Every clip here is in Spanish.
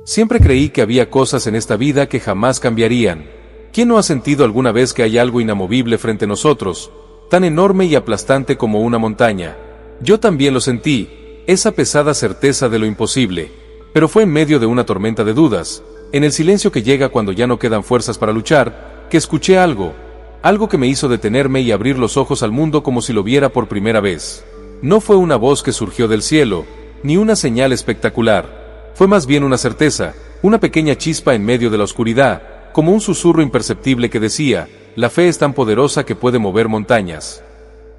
Siempre creí que había cosas en esta vida que jamás cambiarían. ¿Quién no ha sentido alguna vez que hay algo inamovible frente a nosotros, tan enorme y aplastante como una montaña? Yo también lo sentí, esa pesada certeza de lo imposible, pero fue en medio de una tormenta de dudas, en el silencio que llega cuando ya no quedan fuerzas para luchar, que escuché algo que me hizo detenerme y abrir los ojos al mundo como si lo viera por primera vez. No fue una voz que surgió del cielo, ni una señal espectacular. Fue más bien una certeza, una pequeña chispa en medio de la oscuridad, como un susurro imperceptible que decía: la fe es tan poderosa que puede mover montañas.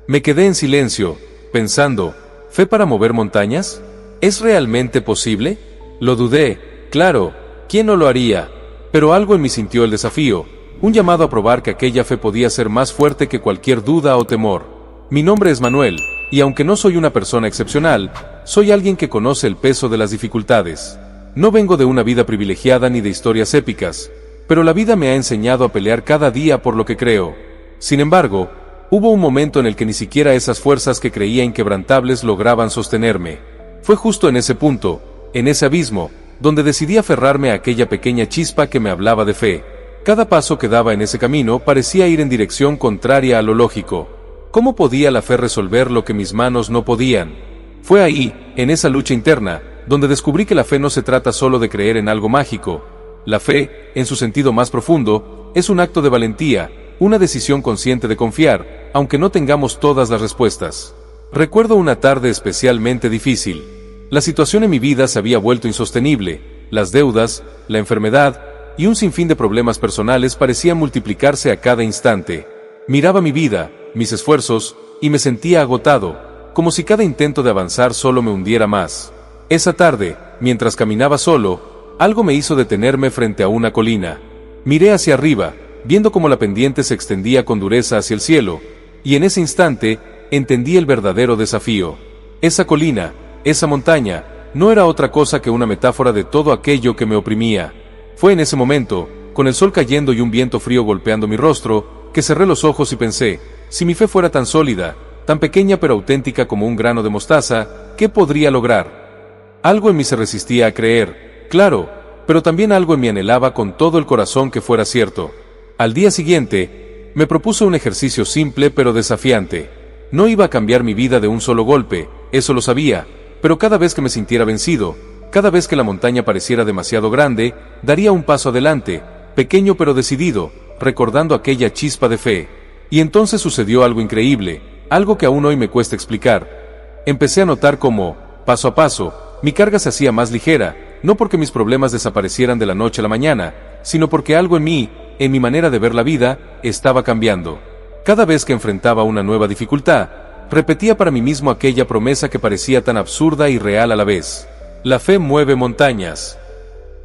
Me quedé en silencio, pensando, ¿fe para mover montañas? ¿Es realmente posible? Lo dudé, claro, ¿quién no lo haría? Pero algo en mí sintió el desafío, un llamado a probar que aquella fe podía ser más fuerte que cualquier duda o temor. Mi nombre es Manuel, y aunque no soy una persona excepcional, soy alguien que conoce el peso de las dificultades. No vengo de una vida privilegiada ni de historias épicas, pero la vida me ha enseñado a pelear cada día por lo que creo. Sin embargo, hubo un momento en el que ni siquiera esas fuerzas que creía inquebrantables lograban sostenerme. Fue justo en ese punto, en ese abismo, donde decidí aferrarme a aquella pequeña chispa que me hablaba de fe. Cada paso que daba en ese camino parecía ir en dirección contraria a lo lógico. ¿Cómo podía la fe resolver lo que mis manos no podían? Fue ahí, en esa lucha interna, donde descubrí que la fe no se trata solo de creer en algo mágico. La fe, en su sentido más profundo, es un acto de valentía, una decisión consciente de confiar, aunque no tengamos todas las respuestas. Recuerdo una tarde especialmente difícil. La situación en mi vida se había vuelto insostenible, las deudas, la enfermedad, y un sinfín de problemas personales parecían multiplicarse a cada instante. Miraba mi vida, mis esfuerzos, y me sentía agotado, como si cada intento de avanzar solo me hundiera más. Esa tarde, mientras caminaba solo, algo me hizo detenerme frente a una colina. Miré hacia arriba, viendo cómo la pendiente se extendía con dureza hacia el cielo, y en ese instante, entendí el verdadero desafío. Esa colina, esa montaña, no era otra cosa que una metáfora de todo aquello que me oprimía. Fue en ese momento, con el sol cayendo y un viento frío golpeando mi rostro, que cerré los ojos y pensé: si mi fe fuera tan sólida, tan pequeña pero auténtica como un grano de mostaza, ¿qué podría lograr? Algo en mí se resistía a creer, claro, pero también algo en mí anhelaba con todo el corazón que fuera cierto. Al día siguiente, me propuse un ejercicio simple pero desafiante. No iba a cambiar mi vida de un solo golpe, eso lo sabía, pero cada vez que me sintiera vencido, cada vez que la montaña pareciera demasiado grande, daría un paso adelante, pequeño pero decidido, recordando aquella chispa de fe. Y entonces sucedió algo increíble, algo que aún hoy me cuesta explicar. Empecé a notar cómo, paso a paso, mi carga se hacía más ligera, no porque mis problemas desaparecieran de la noche a la mañana, sino porque algo en mí, en mi manera de ver la vida, estaba cambiando. Cada vez que enfrentaba una nueva dificultad, repetía para mí mismo aquella promesa que parecía tan absurda y real a la vez: la fe mueve montañas.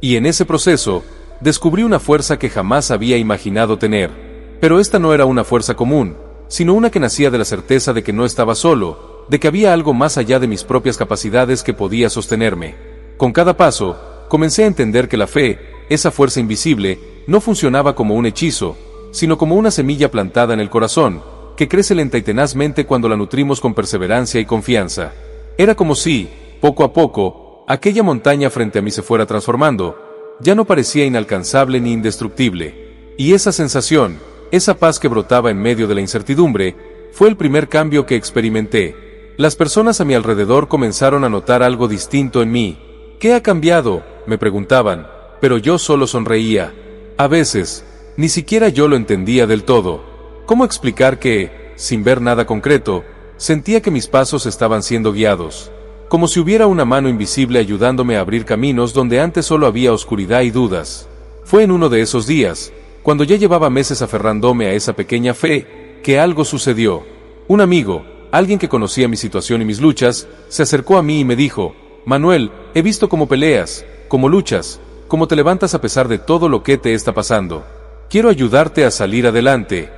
Y en ese proceso, descubrí una fuerza que jamás había imaginado tener. Pero esta no era una fuerza común, sino una que nacía de la certeza de que no estaba solo, de que había algo más allá de mis propias capacidades que podía sostenerme. Con cada paso, comencé a entender que la fe, esa fuerza invisible, no funcionaba como un hechizo, sino como una semilla plantada en el corazón, que crece lenta y tenazmente cuando la nutrimos con perseverancia y confianza. Era como si, poco a poco, aquella montaña frente a mí se fuera transformando. Ya no parecía inalcanzable ni indestructible. Y esa sensación, esa paz que brotaba en medio de la incertidumbre, fue el primer cambio que experimenté. Las personas a mi alrededor comenzaron a notar algo distinto en mí. ¿Qué ha cambiado?, me preguntaban, pero yo solo sonreía. A veces, ni siquiera yo lo entendía del todo. ¿Cómo explicar que, sin ver nada concreto, sentía que mis pasos estaban siendo guiados? Como si hubiera una mano invisible ayudándome a abrir caminos donde antes solo había oscuridad y dudas. Fue en uno de esos días, cuando ya llevaba meses aferrándome a esa pequeña fe, que algo sucedió. Un amigo, alguien que conocía mi situación y mis luchas, se acercó a mí y me dijo: Manuel, he visto cómo peleas, cómo luchas, cómo te levantas a pesar de todo lo que te está pasando. Quiero ayudarte a salir adelante.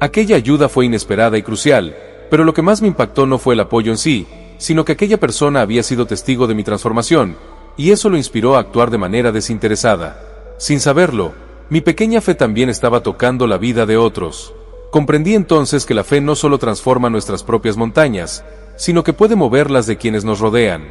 Aquella ayuda fue inesperada y crucial, pero lo que más me impactó no fue el apoyo en sí, sino que aquella persona había sido testigo de mi transformación, y eso lo inspiró a actuar de manera desinteresada. Sin saberlo, mi pequeña fe también estaba tocando la vida de otros. Comprendí entonces que la fe no solo transforma nuestras propias montañas, sino que puede moverlas de quienes nos rodean.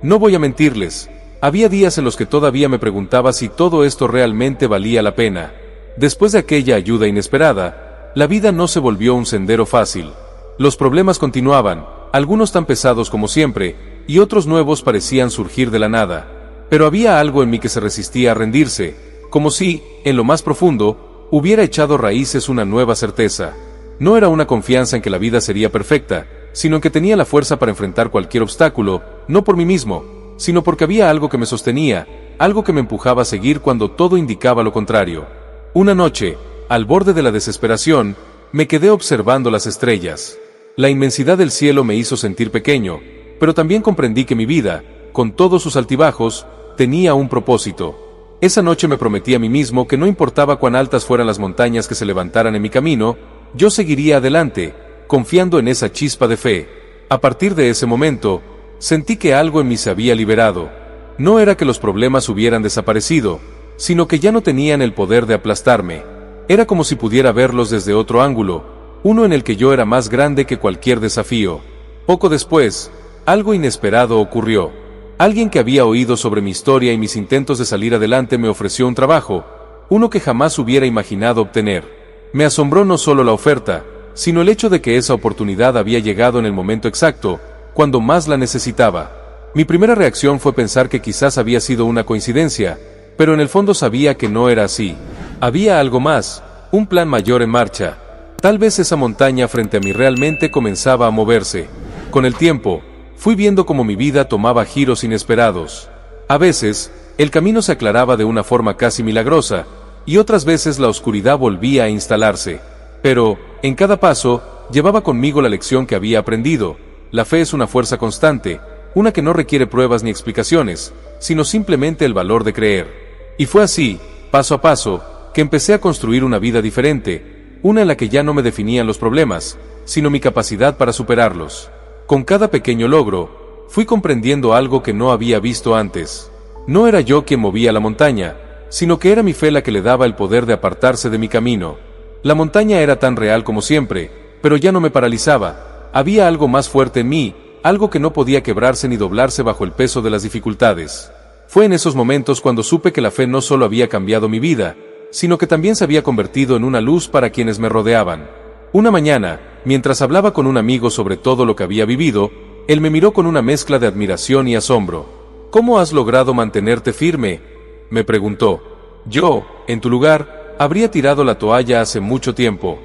No voy a mentirles, Había días en los que todavía me preguntaba si todo esto realmente valía la pena. Después de aquella ayuda inesperada, la vida no se volvió un sendero fácil. Los problemas continuaban, algunos tan pesados como siempre, y otros nuevos parecían surgir de la nada. Pero había algo en mí que se resistía a rendirse, como si, en lo más profundo, hubiera echado raíces una nueva certeza. No era una confianza en que la vida sería perfecta, sino en que tenía la fuerza para enfrentar cualquier obstáculo, no por mí mismo, sino porque había algo que me sostenía, algo que me empujaba a seguir cuando todo indicaba lo contrario. Una noche, al borde de la desesperación, me quedé observando las estrellas. La inmensidad del cielo me hizo sentir pequeño, pero también comprendí que mi vida, con todos sus altibajos, tenía un propósito. Esa noche me prometí a mí mismo que no importaba cuán altas fueran las montañas que se levantaran en mi camino, yo seguiría adelante, confiando en esa chispa de fe. A partir de ese momento, sentí que algo en mí se había liberado. No era que los problemas hubieran desaparecido, sino que ya no tenían el poder de aplastarme. Era como si pudiera verlos desde otro ángulo, uno en el que yo era más grande que cualquier desafío. Poco después, algo inesperado ocurrió. Alguien que había oído sobre mi historia y mis intentos de salir adelante me ofreció un trabajo, uno que jamás hubiera imaginado obtener. Me asombró no solo la oferta, sino el hecho de que esa oportunidad había llegado en el momento exacto, cuando más la necesitaba. Mi primera reacción fue pensar que quizás había sido una coincidencia, pero en el fondo sabía que no era así. Había algo más, un plan mayor en marcha. Tal vez esa montaña frente a mí realmente comenzaba a moverse. Con el tiempo, fui viendo cómo mi vida tomaba giros inesperados. A veces, el camino se aclaraba de una forma casi milagrosa, y otras veces la oscuridad volvía a instalarse. Pero, en cada paso, llevaba conmigo la lección que había aprendido. La fe es una fuerza constante, una que no requiere pruebas ni explicaciones, sino simplemente el valor de creer. Y fue así, paso a paso, que empecé a construir una vida diferente, una en la que ya no me definían los problemas, sino mi capacidad para superarlos. Con cada pequeño logro, fui comprendiendo algo que no había visto antes. No era yo quien movía la montaña, sino que era mi fe la que le daba el poder de apartarse de mi camino. La montaña era tan real como siempre, pero ya no me paralizaba. Había algo más fuerte en mí, algo que no podía quebrarse ni doblarse bajo el peso de las dificultades. Fue en esos momentos cuando supe que la fe no solo había cambiado mi vida, sino que también se había convertido en una luz para quienes me rodeaban. Una mañana, mientras hablaba con un amigo sobre todo lo que había vivido, él me miró con una mezcla de admiración y asombro. ¿Cómo has logrado mantenerte firme?, me preguntó. Yo, en tu lugar, habría tirado la toalla hace mucho tiempo.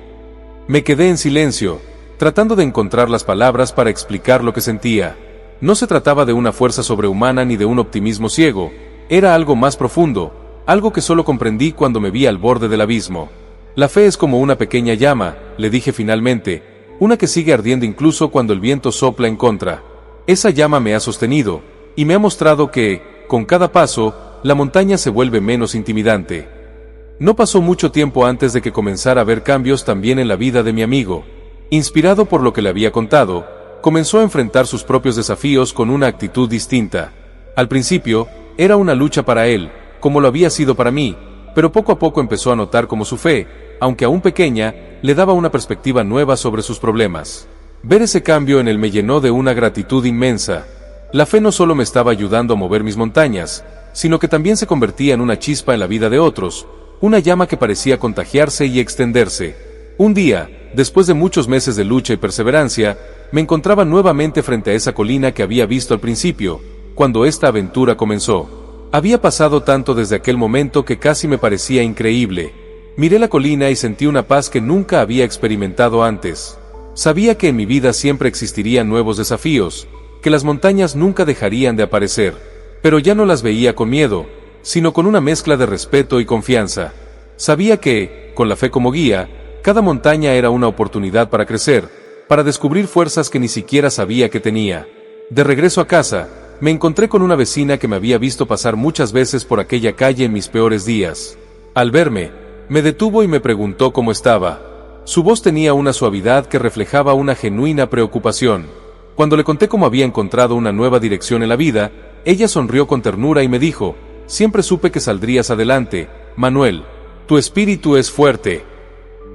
Me quedé en silencio, tratando de encontrar las palabras para explicar lo que sentía. No se trataba de una fuerza sobrehumana ni de un optimismo ciego, era algo más profundo, algo que solo comprendí cuando me vi al borde del abismo. La fe es como una pequeña llama, le dije finalmente, una que sigue ardiendo incluso cuando el viento sopla en contra. Esa llama me ha sostenido, y me ha mostrado que, con cada paso, la montaña se vuelve menos intimidante. No pasó mucho tiempo antes de que comenzara a ver cambios también en la vida de mi amigo. Inspirado por lo que le había contado, comenzó a enfrentar sus propios desafíos con una actitud distinta. Al principio, era una lucha para él, como lo había sido para mí, pero poco a poco empezó a notar cómo su fe, aunque aún pequeña, le daba una perspectiva nueva sobre sus problemas. Ver ese cambio en él me llenó de una gratitud inmensa. La fe no solo me estaba ayudando a mover mis montañas, sino que también se convertía en una chispa en la vida de otros, una llama que parecía contagiarse y extenderse. Un día, después de muchos meses de lucha y perseverancia, me encontraba nuevamente frente a esa colina que había visto al principio, cuando esta aventura comenzó. Había pasado tanto desde aquel momento que casi me parecía increíble. Miré la colina y sentí una paz que nunca había experimentado antes. Sabía que en mi vida siempre existirían nuevos desafíos, que las montañas nunca dejarían de aparecer, pero ya no las veía con miedo, sino con una mezcla de respeto y confianza. Sabía que, con la fe como guía, cada montaña era una oportunidad para crecer, para descubrir fuerzas que ni siquiera sabía que tenía. De regreso a casa, me encontré con una vecina que me había visto pasar muchas veces por aquella calle en mis peores días. Al verme, me detuvo y me preguntó cómo estaba. Su voz tenía una suavidad que reflejaba una genuina preocupación. Cuando le conté cómo había encontrado una nueva dirección en la vida, ella sonrió con ternura y me dijo: «Siempre supe que saldrías adelante, Manuel. Tu espíritu es fuerte».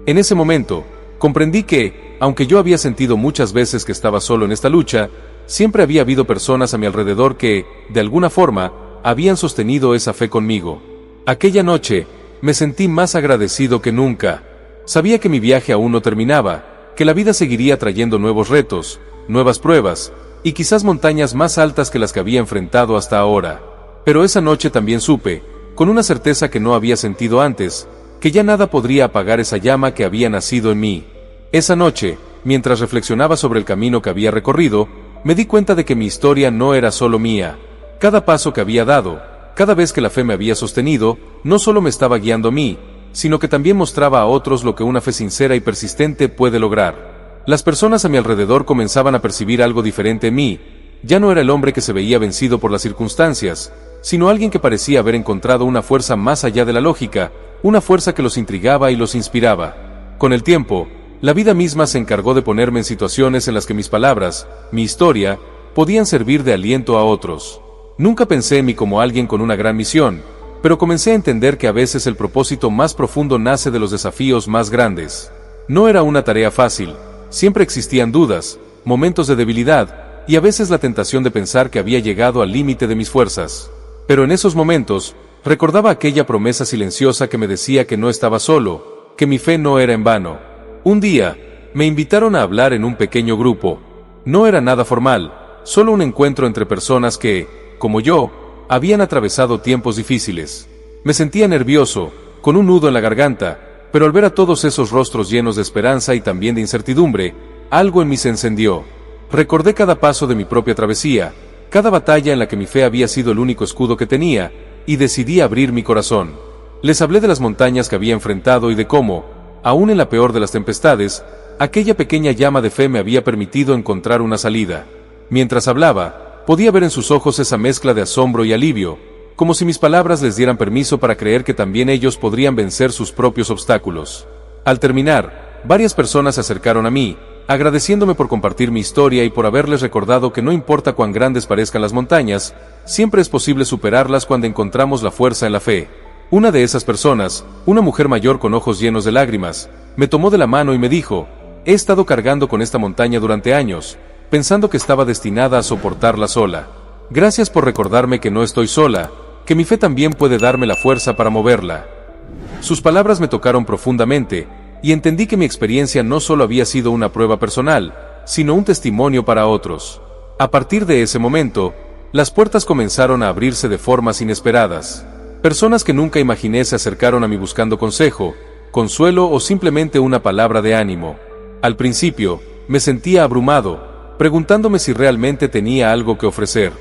En ese momento, comprendí que, aunque yo había sentido muchas veces que estaba solo en esta lucha, siempre había habido personas a mi alrededor que, de alguna forma, habían sostenido esa fe conmigo. Aquella noche, me sentí más agradecido que nunca. Sabía que mi viaje aún no terminaba, que la vida seguiría trayendo nuevos retos, nuevas pruebas, y quizás montañas más altas que las que había enfrentado hasta ahora. Pero esa noche también supe, con una certeza que no había sentido antes, que ya nada podría apagar esa llama que había nacido en mí. Esa noche, mientras reflexionaba sobre el camino que había recorrido, me di cuenta de que mi historia no era solo mía. Cada paso que había dado, cada vez que la fe me había sostenido, no solo me estaba guiando a mí, sino que también mostraba a otros lo que una fe sincera y persistente puede lograr. Las personas a mi alrededor comenzaban a percibir algo diferente en mí. Ya no era el hombre que se veía vencido por las circunstancias, sino alguien que parecía haber encontrado una fuerza más allá de la lógica, una fuerza que los intrigaba y los inspiraba. Con el tiempo, la vida misma se encargó de ponerme en situaciones en las que mis palabras, mi historia, podían servir de aliento a otros. Nunca pensé en mí como alguien con una gran misión, pero comencé a entender que a veces el propósito más profundo nace de los desafíos más grandes. No era una tarea fácil, siempre existían dudas, momentos de debilidad, y a veces la tentación de pensar que había llegado al límite de mis fuerzas. Pero en esos momentos, recordaba aquella promesa silenciosa que me decía que no estaba solo, que mi fe no era en vano. Un día, me invitaron a hablar en un pequeño grupo. No era nada formal, solo un encuentro entre personas que, como yo, habían atravesado tiempos difíciles. Me sentía nervioso, con un nudo en la garganta, pero al ver a todos esos rostros llenos de esperanza y también de incertidumbre, algo en mí se encendió. Recordé cada paso de mi propia travesía, cada batalla en la que mi fe había sido el único escudo que tenía, y decidí abrir mi corazón. Les hablé de las montañas que había enfrentado y de cómo, aún en la peor de las tempestades, aquella pequeña llama de fe me había permitido encontrar una salida. Mientras hablaba, podía ver en sus ojos esa mezcla de asombro y alivio, como si mis palabras les dieran permiso para creer que también ellos podrían vencer sus propios obstáculos. Al terminar, varias personas se acercaron a mí, agradeciéndome por compartir mi historia y por haberles recordado que no importa cuán grandes parezcan las montañas, siempre es posible superarlas cuando encontramos la fuerza en la fe. Una de esas personas, una mujer mayor con ojos llenos de lágrimas, me tomó de la mano y me dijo: «He estado cargando con esta montaña durante años, pensando que estaba destinada a soportarla sola. Gracias por recordarme que no estoy sola, que mi fe también puede darme la fuerza para moverla». Sus palabras me tocaron profundamente, y entendí que mi experiencia no solo había sido una prueba personal, sino un testimonio para otros. A partir de ese momento, las puertas comenzaron a abrirse de formas inesperadas. Personas que nunca imaginé se acercaron a mí buscando consejo, consuelo o simplemente una palabra de ánimo. Al principio, me sentía abrumado, preguntándome si realmente tenía algo que ofrecer.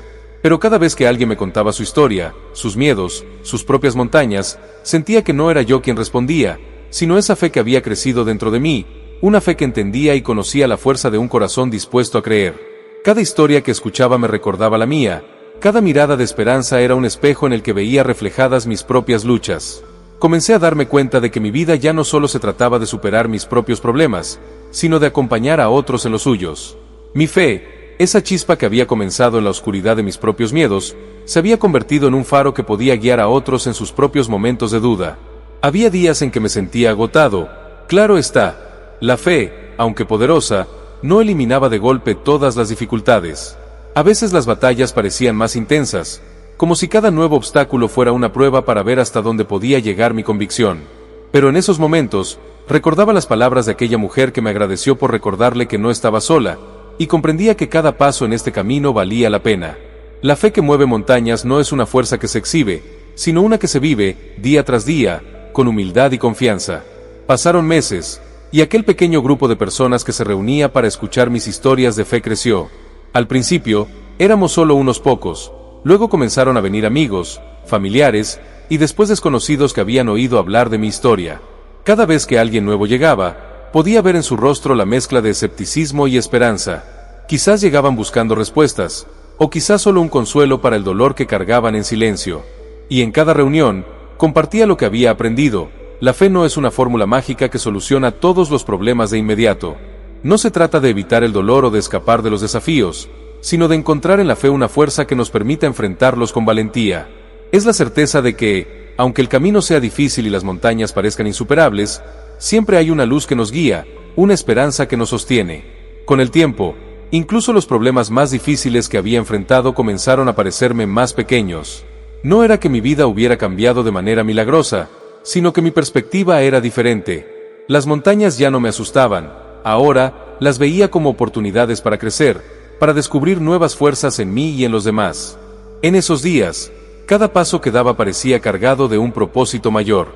Pero cada vez que alguien me contaba su historia, sus miedos, sus propias montañas, sentía que no era yo quien respondía, sino esa fe que había crecido dentro de mí, una fe que entendía y conocía la fuerza de un corazón dispuesto a creer. Cada historia que escuchaba me recordaba la mía, cada mirada de esperanza era un espejo en el que veía reflejadas mis propias luchas. Comencé a darme cuenta de que mi vida ya no solo se trataba de superar mis propios problemas, sino de acompañar a otros en los suyos. Mi fe, esa chispa que había comenzado en la oscuridad de mis propios miedos, se había convertido en un faro que podía guiar a otros en sus propios momentos de duda. Había días en que me sentía agotado. Claro está, la fe, aunque poderosa, no eliminaba de golpe todas las dificultades. A veces las batallas parecían más intensas, como si cada nuevo obstáculo fuera una prueba para ver hasta dónde podía llegar mi convicción. Pero en esos momentos, recordaba las palabras de aquella mujer que me agradeció por recordarle que no estaba sola, y comprendía que cada paso en este camino valía la pena. La fe que mueve montañas no es una fuerza que se exhibe, sino una que se vive, día tras día, con humildad y confianza. Pasaron meses, y aquel pequeño grupo de personas que se reunía para escuchar mis historias de fe creció. Al principio, éramos solo unos pocos, luego comenzaron a venir amigos, familiares, y después desconocidos que habían oído hablar de mi historia. Cada vez que alguien nuevo llegaba, podía ver en su rostro la mezcla de escepticismo y esperanza. Quizás llegaban buscando respuestas, o quizás solo un consuelo para el dolor que cargaban en silencio. Y en cada reunión, compartía lo que había aprendido. La fe no es una fórmula mágica que soluciona todos los problemas de inmediato. No se trata de evitar el dolor o de escapar de los desafíos, sino de encontrar en la fe una fuerza que nos permita enfrentarlos con valentía. Es la certeza de que, aunque el camino sea difícil y las montañas parezcan insuperables, siempre hay una luz que nos guía, una esperanza que nos sostiene. Con el tiempo, incluso los problemas más difíciles que había enfrentado comenzaron a parecerme más pequeños. No era que mi vida hubiera cambiado de manera milagrosa, sino que mi perspectiva era diferente. Las montañas ya no me asustaban, ahora las veía como oportunidades para crecer, para descubrir nuevas fuerzas en mí y en los demás. En esos días, cada paso que daba parecía cargado de un propósito mayor.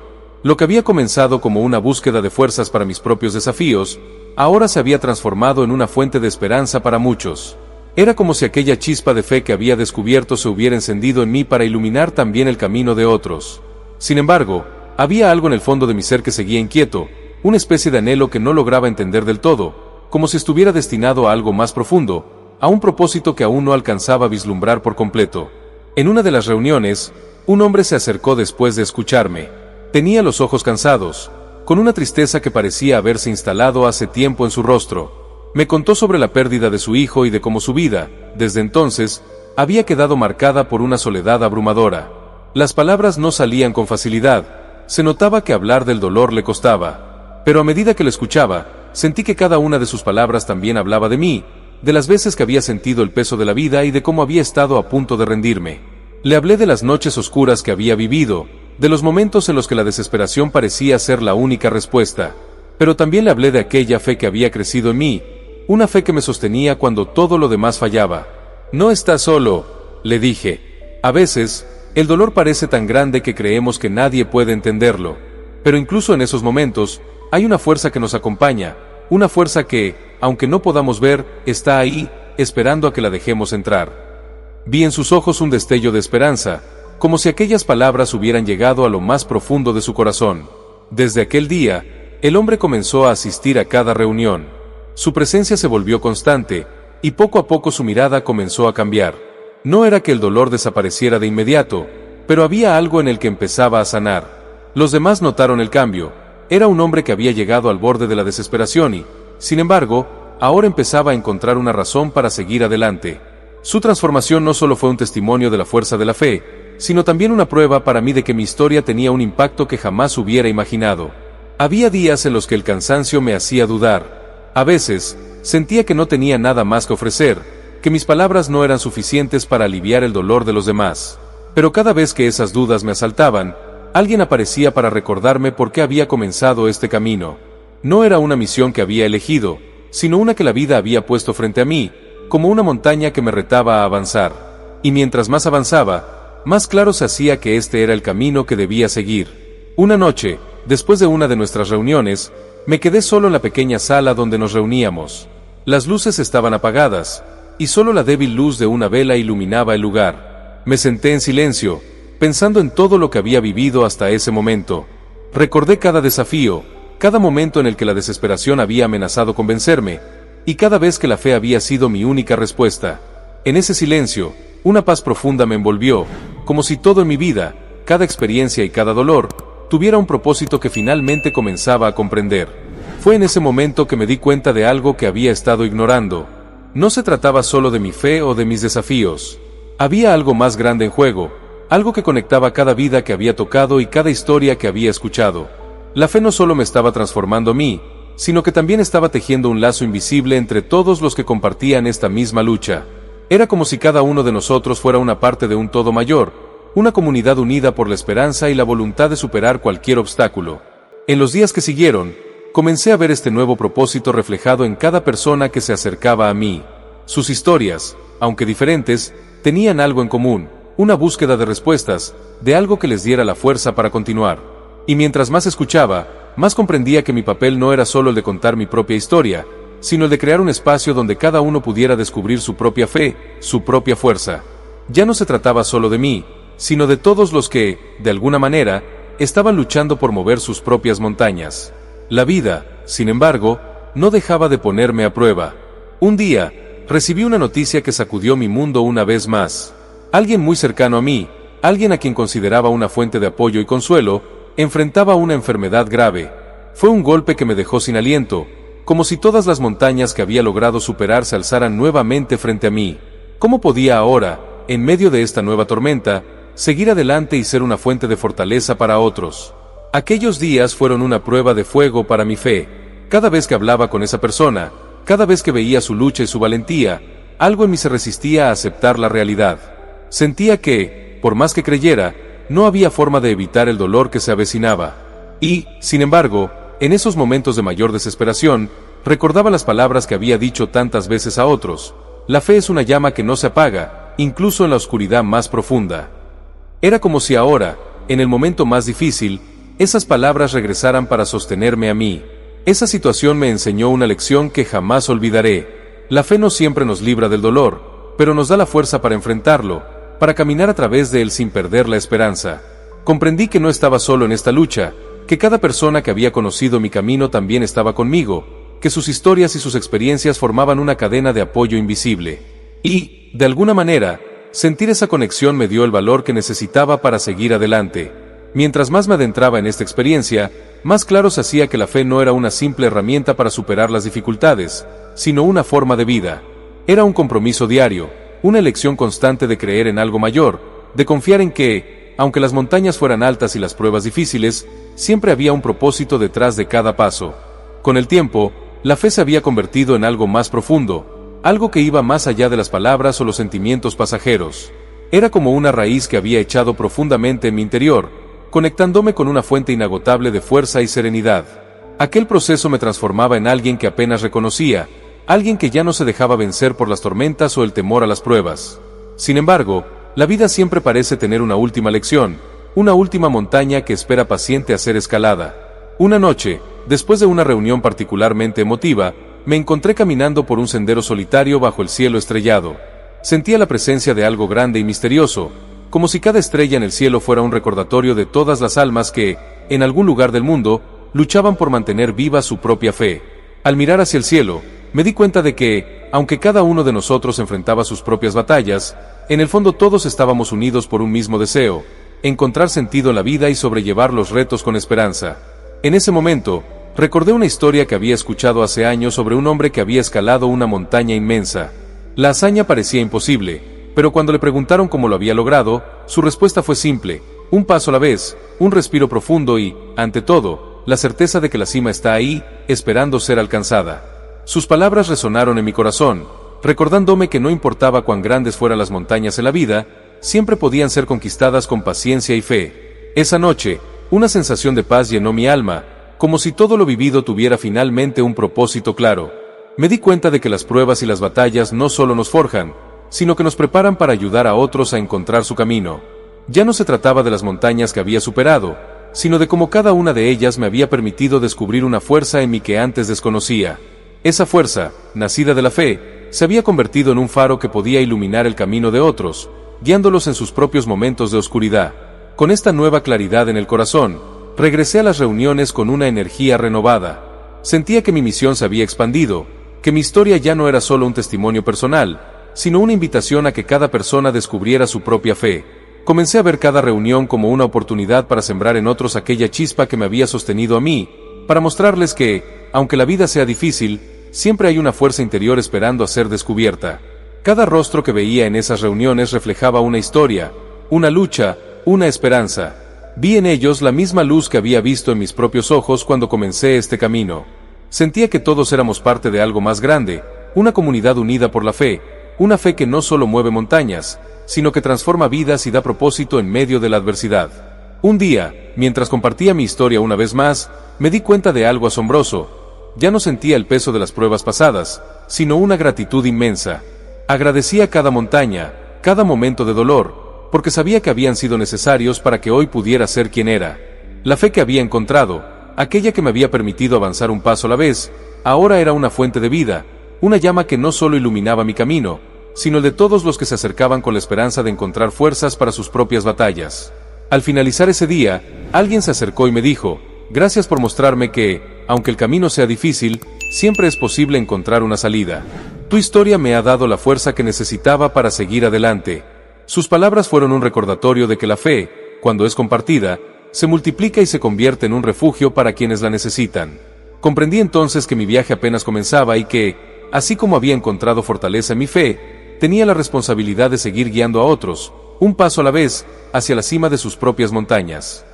Lo que había comenzado como una búsqueda de fuerzas para mis propios desafíos, ahora se había transformado en una fuente de esperanza para muchos. Era como si aquella chispa de fe que había descubierto se hubiera encendido en mí para iluminar también el camino de otros. Sin embargo, había algo en el fondo de mi ser que seguía inquieto, una especie de anhelo que no lograba entender del todo, como si estuviera destinado a algo más profundo, a un propósito que aún no alcanzaba a vislumbrar por completo. En una de las reuniones, un hombre se acercó después de escucharme. Tenía los ojos cansados, con una tristeza que parecía haberse instalado hace tiempo en su rostro. Me contó sobre la pérdida de su hijo y de cómo su vida, desde entonces, había quedado marcada por una soledad abrumadora. Las palabras no salían con facilidad, se notaba que hablar del dolor le costaba. Pero a medida que le escuchaba, sentí que cada una de sus palabras también hablaba de mí, de las veces que había sentido el peso de la vida y de cómo había estado a punto de rendirme. Le hablé de las noches oscuras que había vivido, de los momentos en los que la desesperación parecía ser la única respuesta. Pero también le hablé de aquella fe que había crecido en mí, una fe que me sostenía cuando todo lo demás fallaba. No estás solo, le dije. A veces, el dolor parece tan grande que creemos que nadie puede entenderlo. Pero incluso en esos momentos, hay una fuerza que nos acompaña, una fuerza que, aunque no podamos ver, está ahí, esperando a que la dejemos entrar. Vi en sus ojos un destello de esperanza, como si aquellas palabras hubieran llegado a lo más profundo de su corazón. Desde aquel día, el hombre comenzó a asistir a cada reunión. Su presencia se volvió constante, y poco a poco su mirada comenzó a cambiar. No era que el dolor desapareciera de inmediato, pero había algo en el que empezaba a sanar. Los demás notaron el cambio. Era un hombre que había llegado al borde de la desesperación y, sin embargo, ahora empezaba a encontrar una razón para seguir adelante. Su transformación no solo fue un testimonio de la fuerza de la fe, sino también una prueba para mí de que mi historia tenía un impacto que jamás hubiera imaginado. Había días en los que el cansancio me hacía dudar. A veces, sentía que no tenía nada más que ofrecer, que mis palabras no eran suficientes para aliviar el dolor de los demás. Pero cada vez que esas dudas me asaltaban, alguien aparecía para recordarme por qué había comenzado este camino. No era una misión que había elegido, sino una que la vida había puesto frente a mí, como una montaña que me retaba a avanzar. Y mientras más avanzaba, más claro se hacía que este era el camino que debía seguir. Una noche, después de una de nuestras reuniones, me quedé solo en la pequeña sala donde nos reuníamos. Las luces estaban apagadas, y solo la débil luz de una vela iluminaba el lugar. Me senté en silencio, pensando en todo lo que había vivido hasta ese momento. Recordé cada desafío, cada momento en el que la desesperación había amenazado con vencerme, y cada vez que la fe había sido mi única respuesta. En ese silencio, una paz profunda me envolvió, como si todo en mi vida, cada experiencia y cada dolor, tuviera un propósito que finalmente comenzaba a comprender. Fue en ese momento que me di cuenta de algo que había estado ignorando. No se trataba solo de mi fe o de mis desafíos. Había algo más grande en juego, algo que conectaba cada vida que había tocado y cada historia que había escuchado. La fe no solo me estaba transformando a mí, sino que también estaba tejiendo un lazo invisible entre todos los que compartían esta misma lucha. Era como si cada uno de nosotros fuera una parte de un todo mayor, una comunidad unida por la esperanza y la voluntad de superar cualquier obstáculo. En los días que siguieron, comencé a ver este nuevo propósito reflejado en cada persona que se acercaba a mí. Sus historias, aunque diferentes, tenían algo en común, una búsqueda de respuestas, de algo que les diera la fuerza para continuar. Y mientras más escuchaba, más comprendía que mi papel no era solo el de contar mi propia historia, sino el de crear un espacio donde cada uno pudiera descubrir su propia fe, su propia fuerza. Ya no se trataba solo de mí, sino de todos los que, de alguna manera, estaban luchando por mover sus propias montañas. La vida, sin embargo, no dejaba de ponerme a prueba. Un día, recibí una noticia que sacudió mi mundo una vez más. Alguien muy cercano a mí, alguien a quien consideraba una fuente de apoyo y consuelo, enfrentaba una enfermedad grave. Fue un golpe que me dejó sin aliento, como si todas las montañas que había logrado superar se alzaran nuevamente frente a mí. ¿Cómo podía ahora, en medio de esta nueva tormenta, seguir adelante y ser una fuente de fortaleza para otros? Aquellos días fueron una prueba de fuego para mi fe. Cada vez que hablaba con esa persona, cada vez que veía su lucha y su valentía, algo en mí se resistía a aceptar la realidad. Sentía que, por más que creyera, no había forma de evitar el dolor que se avecinaba. Y, sin embargo, en esos momentos de mayor desesperación, recordaba las palabras que había dicho tantas veces a otros: la fe es una llama que no se apaga, incluso en la oscuridad más profunda. Era como si ahora, en el momento más difícil, esas palabras regresaran para sostenerme a mí. Esa situación me enseñó una lección que jamás olvidaré. La fe no siempre nos libra del dolor, pero nos da la fuerza para enfrentarlo, para caminar a través de él sin perder la esperanza. Comprendí que no estaba solo en esta lucha, que cada persona que había conocido mi camino también estaba conmigo, que sus historias y sus experiencias formaban una cadena de apoyo invisible. Y, de alguna manera, sentir esa conexión me dio el valor que necesitaba para seguir adelante. Mientras más me adentraba en esta experiencia, más claro se hacía que la fe no era una simple herramienta para superar las dificultades, sino una forma de vida. Era un compromiso diario, una elección constante de creer en algo mayor, de confiar en que, aunque las montañas fueran altas y las pruebas difíciles, siempre había un propósito detrás de cada paso. Con el tiempo, la fe se había convertido en algo más profundo, algo que iba más allá de las palabras o los sentimientos pasajeros. Era como una raíz que había echado profundamente en mi interior, conectándome con una fuente inagotable de fuerza y serenidad. Aquel proceso me transformaba en alguien que apenas reconocía, alguien que ya no se dejaba vencer por las tormentas o el temor a las pruebas. Sin embargo, la vida siempre parece tener una última lección, una última montaña que espera paciente a ser escalada. Una noche, después de una reunión particularmente emotiva, me encontré caminando por un sendero solitario bajo el cielo estrellado. Sentía la presencia de algo grande y misterioso, como si cada estrella en el cielo fuera un recordatorio de todas las almas que, en algún lugar del mundo, luchaban por mantener viva su propia fe. Al mirar hacia el cielo, me di cuenta de que, aunque cada uno de nosotros enfrentaba sus propias batallas, en el fondo todos estábamos unidos por un mismo deseo: encontrar sentido en la vida y sobrellevar los retos con esperanza. En ese momento, recordé una historia que había escuchado hace años sobre un hombre que había escalado una montaña inmensa. La hazaña parecía imposible, pero cuando le preguntaron cómo lo había logrado, su respuesta fue simple: un paso a la vez, un respiro profundo y, ante todo, la certeza de que la cima está ahí, esperando ser alcanzada. Sus palabras resonaron en mi corazón, recordándome que no importaba cuán grandes fueran las montañas en la vida, siempre podían ser conquistadas con paciencia y fe. Esa noche, una sensación de paz llenó mi alma, como si todo lo vivido tuviera finalmente un propósito claro. Me di cuenta de que las pruebas y las batallas no solo nos forjan, sino que nos preparan para ayudar a otros a encontrar su camino. Ya no se trataba de las montañas que había superado, sino de cómo cada una de ellas me había permitido descubrir una fuerza en mí que antes desconocía. Esa fuerza, nacida de la fe, se había convertido en un faro que podía iluminar el camino de otros, guiándolos en sus propios momentos de oscuridad. Con esta nueva claridad en el corazón, regresé a las reuniones con una energía renovada. Sentía que mi misión se había expandido, que mi historia ya no era solo un testimonio personal, sino una invitación a que cada persona descubriera su propia fe. Comencé a ver cada reunión como una oportunidad para sembrar en otros aquella chispa que me había sostenido a mí, para mostrarles que, aunque la vida sea difícil, siempre hay una fuerza interior esperando a ser descubierta. Cada rostro que veía en esas reuniones reflejaba una historia, una lucha, una esperanza. Vi en ellos la misma luz que había visto en mis propios ojos cuando comencé este camino. Sentía que todos éramos parte de algo más grande, una comunidad unida por la fe, una fe que no solo mueve montañas, sino que transforma vidas y da propósito en medio de la adversidad. Un día, mientras compartía mi historia una vez más, me di cuenta de algo asombroso. Ya no sentía el peso de las pruebas pasadas, sino una gratitud inmensa. Agradecía cada montaña, cada momento de dolor, porque sabía que habían sido necesarios para que hoy pudiera ser quien era. La fe que había encontrado, aquella que me había permitido avanzar un paso a la vez, ahora era una fuente de vida, una llama que no solo iluminaba mi camino, sino el de todos los que se acercaban con la esperanza de encontrar fuerzas para sus propias batallas. Al finalizar ese día, alguien se acercó y me dijo: gracias por mostrarme que, aunque el camino sea difícil, siempre es posible encontrar una salida. Tu historia me ha dado la fuerza que necesitaba para seguir adelante. Sus palabras fueron un recordatorio de que la fe, cuando es compartida, se multiplica y se convierte en un refugio para quienes la necesitan. Comprendí entonces que mi viaje apenas comenzaba y que, así como había encontrado fortaleza en mi fe, tenía la responsabilidad de seguir guiando a otros, un paso a la vez, hacia la cima de sus propias montañas.